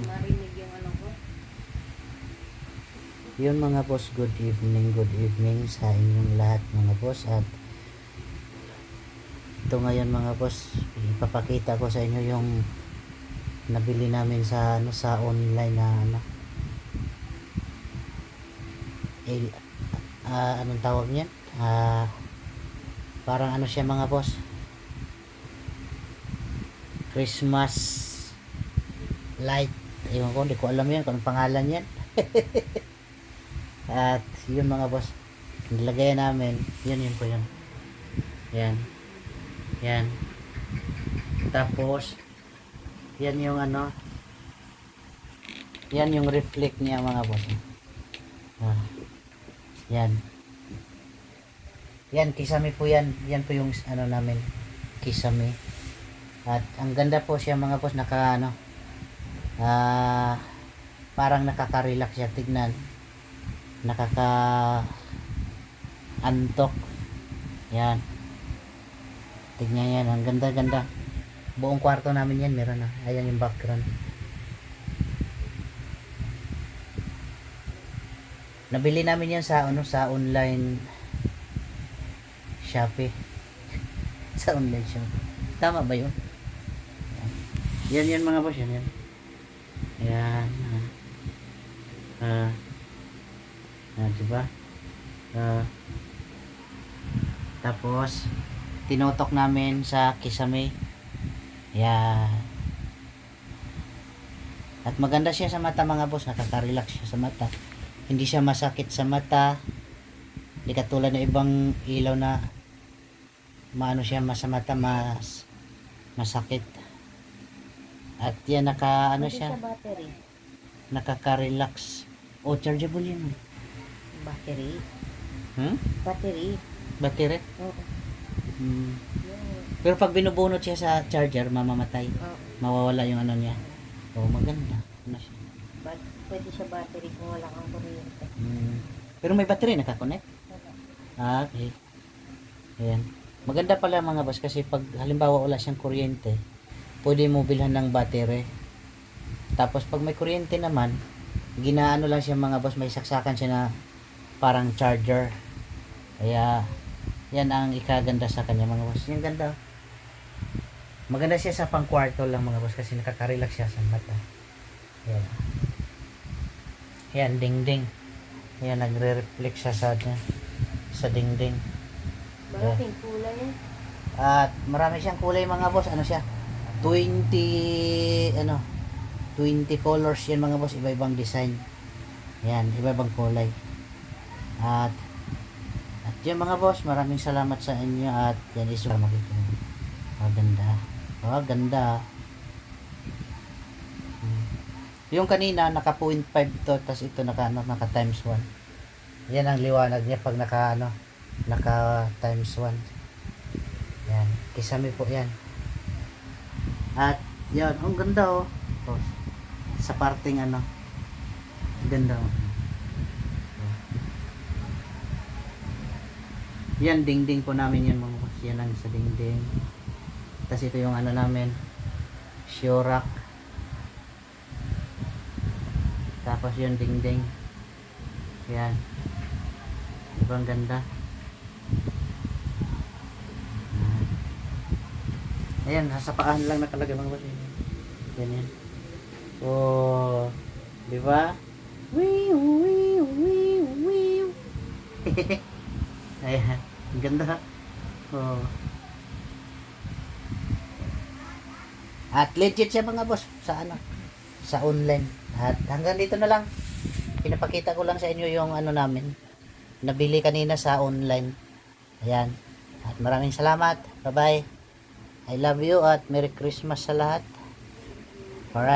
marinig yung ano ko. Yun mga boss, good evening sa inyong lahat mga boss. At ito ngayon mga boss, ipapakita ko sa inyo yung nabili namin sa sa online na anong tawag niyan, parang siya mga boss, Christmas light. Ewan ko, hindi ko alam yan kung anong pangalan yan. At yun mga boss, nilagay namin, yun po yun. Yan. Tapos yan yung yan yung reflect niya mga boss. Yan kisame po yan. Yan po yung namin, kisame. At ang ganda po siya mga boss, parang nakaka-relax siya tignan. Nakaka-antok. Yan. Tignan yan, ang ganda-ganda. Buong kwarto namin yan, meron na. Ayan yung background. Nabili namin yan sa sa online Shopee. Sa online Shopee. Tama ba yun? Yan mga boss, yan. Ayan. Diba? Tapos tinotok namin sa kisame. Yan. At maganda siya sa mata mga boss, nakaka-relax siya sa mata. Hindi siya masakit sa mata. Hindi katulad ng ibang ilaw na siya sa mata, mas masakit. At yan siya, battery. nakaka-relax. O chargeable yun. Battery. Battery? Oo. Pero pag binubunot siya sa charger, mamamatay. Mawawala yung niya. Maganda. Siya? Pwede siya battery kung wala kang kuryente. Pero may battery nakakonect? Okay. Ayan. Maganda pala mga boss, kasi pag halimbawa wala siyang kuryente, pwede mo bilhan ng battery. Tapos pag may kuryente naman, ginaano lang siya mga boss, may saksakan siya na parang charger. Kaya yan ang ikaganda sa kanya mga boss. Yung ganda. Maganda siya sa pangkwarto lang mga boss, kasi nakaka-relax siya sa mata. Yan. Yan, dingding. Yan, nagre-reflect siya sa dingding. Maraming kulay yan. At marami siyang kulay mga boss. Siya? 20 colors yan mga boss, iba-ibang design. Yan, iba-ibang kulay. At yun mga boss, maraming salamat sa inyo. At yan is makikita. Ganda. Yung kanina naka 0.5 to, tas ito naka times 1. Yan ang liwanag niya pag naka times 1. Yan, kisame po yan. At yan, ang ganda sa parting ganda. Yan, dingding po namin yan mga boss. Yan ang sa dingding. Tas ito yung namin, Shorak. Tapos yung dingding. Yan. Diba ang ganda? Ayan, sa paan lang nakalagay mga boss. Yan. Diba? Wiu. Ayan, ang ganda. At legit siya mga boss sa sa online. At hanggang dito na lang. Pinapakita ko lang sa inyo yung namin. Nabili kanina sa online. Ayan. At maraming salamat. Bye-bye. I love you at Merry Christmas sa lahat. Alright.